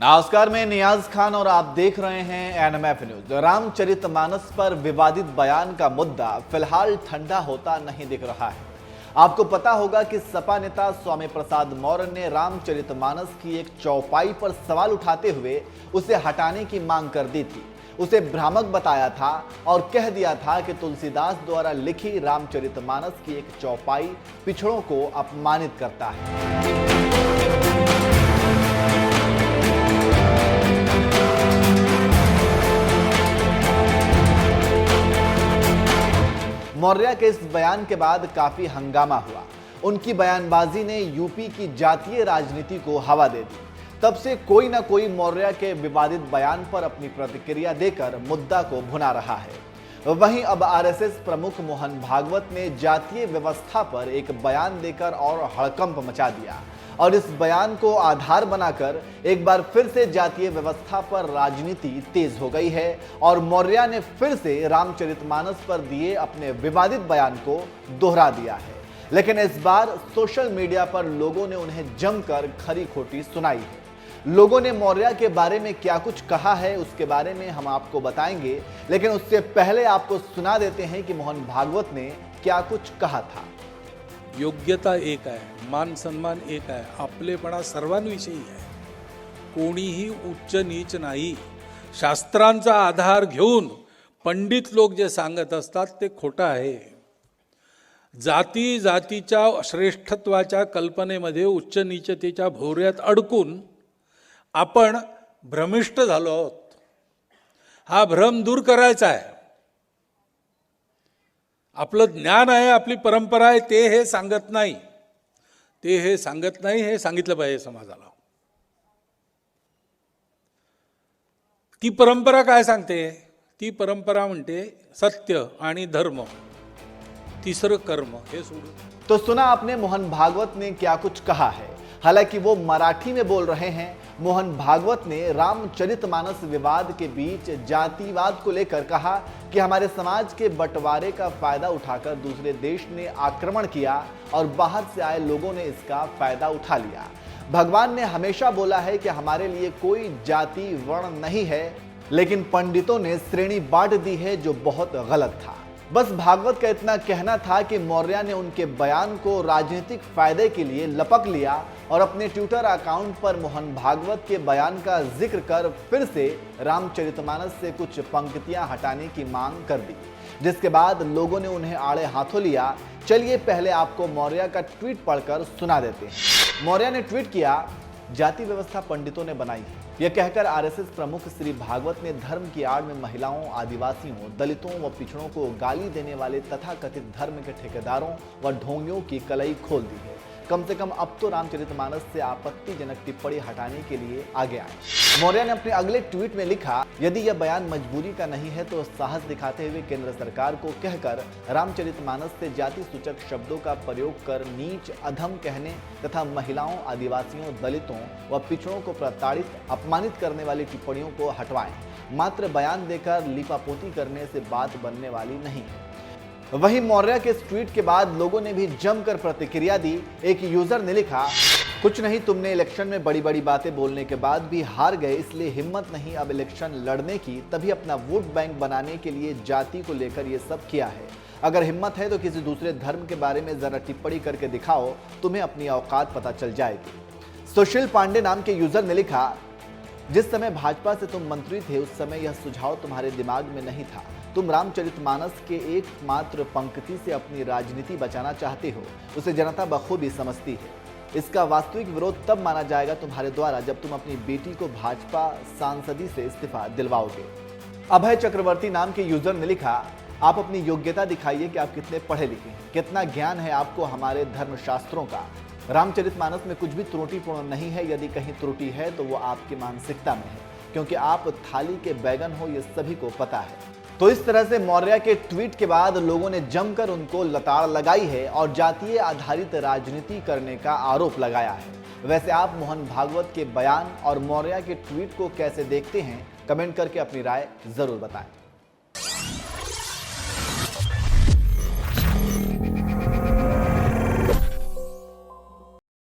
नमस्कार, मैं नियाज खान और आप देख रहे हैं एनएमएफ न्यूज। रामचरितमानस पर विवादित बयान का मुद्दा फिलहाल ठंडा होता नहीं दिख रहा है। आपको पता होगा कि सपा नेता स्वामी प्रसाद मौर्य ने रामचरितमानस की एक चौपाई पर सवाल उठाते हुए उसे हटाने की मांग कर दी थी। उसे भ्रामक बताया था और कह दिया था कि तुलसीदास द्वारा लिखी रामचरितमानस की एक चौपाई पिछड़ों को अपमानित करता है। मौर्य के इस बयान के बाद काफी हंगामा हुआ। उनकी बयानबाजी ने यूपी की जातीय राजनीति को हवा दे दी। तब से कोई ना कोई मौर्य के विवादित बयान पर अपनी प्रतिक्रिया देकर मुद्दा को भुना रहा है। वहीं अब आरएसएस प्रमुख मोहन भागवत ने जातीय व्यवस्था पर एक बयान देकर और हड़कंप मचा दिया और इस बयान को आधार बनाकर एक बार फिर से जातीय व्यवस्था पर राजनीति तेज हो गई है और मौर्य ने फिर से रामचरितमानस पर दिए अपने विवादित बयान को दोहरा दिया है। लेकिन इस बार सोशल मीडिया पर लोगों ने उन्हें जमकर खरी खोटी सुनाई है। लोगों ने मौर्य के बारे में क्या कुछ कहा है उसके बारे में हम आपको बताएंगे, लेकिन उससे पहले आपको सुना देते हैं कि मोहन भागवत ने क्या कुछ कहा था। योग्यता एक आहे, मान सन्मान एक आहे, आपलेपणा सर्वांविषयी आहे। कोणीही उच्च नीच नाही। शास्त्रांचा आधार घेऊन पंडित लोक जे सांगत असतात ते खोटं आहे। जाती जातीच्या श्रेष्ठत्वाच्या कल्पनेमध्ये उच्च नीचतेच्या भोवऱ्यात अडकून आपण भ्रमिष्ट झालो आहोत। हा भ्रम दूर करायचा आहे। आपलं ज्ञान आहे, आपली परंपरा आहे, ते हे सांगत नाही, हे सांगितलं पाहिजे समाजाला। ती परंपरा काय सांगते? ती परंपरा म्हणते सत्य आणि धर्म, तिसरं कर्म हे सोडून। तो सुना आपने मोहन भागवत ने क्या कुछ कहा है। हालांकि वो मराठी में बोल रहे हैं। मोहन भागवत ने रामचरितमानस विवाद के बीच जातिवाद को लेकर कहा कि हमारे समाज के बंटवारे का फायदा उठाकर दूसरे देश ने आक्रमण किया और बाहर से आए लोगों ने इसका फायदा उठा लिया। भगवान ने हमेशा बोला है कि हमारे लिए कोई जाति वर्ण नहीं है, लेकिन पंडितों ने श्रेणी बांट दी है जो बहुत गलत था। बस भागवत का इतना कहना था कि मौर्य ने उनके बयान को राजनीतिक फायदे के लिए लपक लिया और अपने ट्विटर अकाउंट पर मोहन भागवत के बयान का जिक्र कर फिर से रामचरितमानस से कुछ पंक्तियां हटाने की मांग कर दी, जिसके बाद लोगों ने उन्हें आड़े हाथों लिया। चलिए पहले आपको मौर्य का ट्वीट पढ़कर सुना देते हैं। मौर्य ने ट्वीट किया, जाति व्यवस्था पंडितों ने बनाई है। यह कहकर आरएसएस प्रमुख श्री भागवत ने धर्म की आड़ में महिलाओं, आदिवासियों, दलितों व पिछड़ों को गाली देने वाले तथाकथित धर्म के ठेकेदारों व ढोंगियों की कलई खोल दी है। कम से कम अब तो रामचरितमानस से आपत्तिजनक टिप्पणी हटाने के लिए आगे आए। मौर्य ने अपने अगले ट्वीट में लिखा, यदि यह बयान मजबूरी का नहीं है तो साहस दिखाते हुए केंद्र सरकार को कहकर रामचरितमानस से जाति सूचक शब्दों का प्रयोग कर नीच, अधम कहने तथा महिलाओं, आदिवासियों, दलितों व पिछड़ों को प्रताड़ित, अपमानित करने वाली टिप्पणियों को हटवाएं। मात्र बयान देकर लीपापोती करने से बात बनने वाली नहीं है। वहीं मौर्य के इस ट्वीट के बाद लोगों ने भी जमकर प्रतिक्रिया दी। एक यूजर ने लिखा, कुछ नहीं, तुमने इलेक्शन में बड़ी बड़ी बातें बोलने के बाद भी हार गए, इसलिए हिम्मत नहीं अब इलेक्शन लड़ने की, तभी अपना वोट बैंक बनाने के लिए जाति को लेकर ये सब किया है। अगर हिम्मत है तो किसी दूसरे धर्म के बारे में जरा टिप्पणी करके दिखाओ, तुम्हें अपनी औकात पता चल जाएगी। सुशील पांडे नाम के यूजर ने लिखा, जिस समय भाजपा से तुम मंत्री थे उस समय यह सुझाव तुम्हारे दिमाग में नहीं था। तुम रामचरितमानस के एकमात्र पंक्ति से अपनी राजनीति बचाना चाहते हो, उसे जनता बखूबी समझती है। इसका वास्तविक विरोध तब माना जाएगा तुम्हारे द्वारा जब तुम अपनी बेटी को भाजपा सांसदी से इस्तीफा दिलवाओगे। अभय चक्रवर्ती नाम के यूजर ने लिखा, आप अपनी योग्यता दिखाइए कि आप कितने पढ़े लिखे हैं, कितना ज्ञान है आपको हमारे धर्मशास्त्रों का। रामचरितमानस में कुछ भी त्रुटिपूर्ण नहीं है। यदि कहीं त्रुटि है तो वो आपकी मानसिकता में है, क्योंकि आप थाली के बैगन हो, ये सभी को पता है। तो इस तरह से मौर्य के ट्वीट के बाद लोगों ने जमकर उनको लताड़ लगाई है और जातीय आधारित राजनीति करने का आरोप लगाया है। वैसे आप मोहन भागवत के बयान और मौर्य के ट्वीट को कैसे देखते हैं? कमेंट करके अपनी राय जरूर बताएं।